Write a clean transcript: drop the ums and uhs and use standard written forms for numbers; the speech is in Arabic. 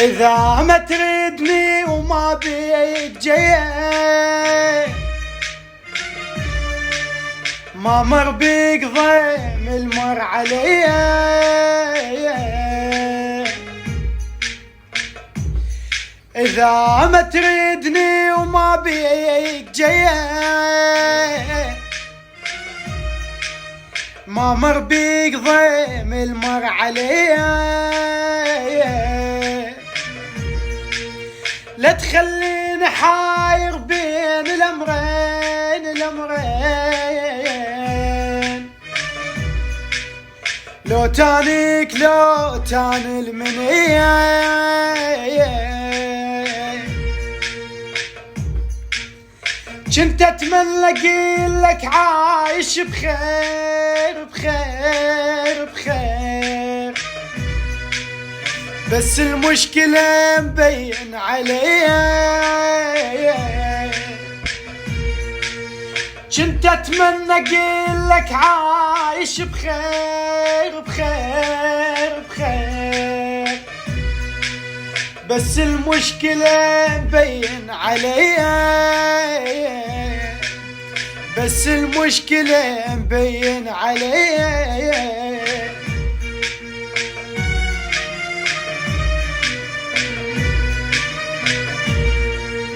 إذا ما تريدني وما بيك جاي ما مر بيك ضيم المر علي. إذا ما تريدني وما بيك جاي ما مر بيك ضيم المر علي. لا تخليني حاير بين الأمرين لو تانيك لو تاني المنية. كنت اتمنى اقيلك عايش بخير بخير بخير بس المشكلة مبين علي. كنت اتمنى اقيلك عايش بخير بخير بخير بس المشكلة مبين علي. بس المشكلة مبين علي.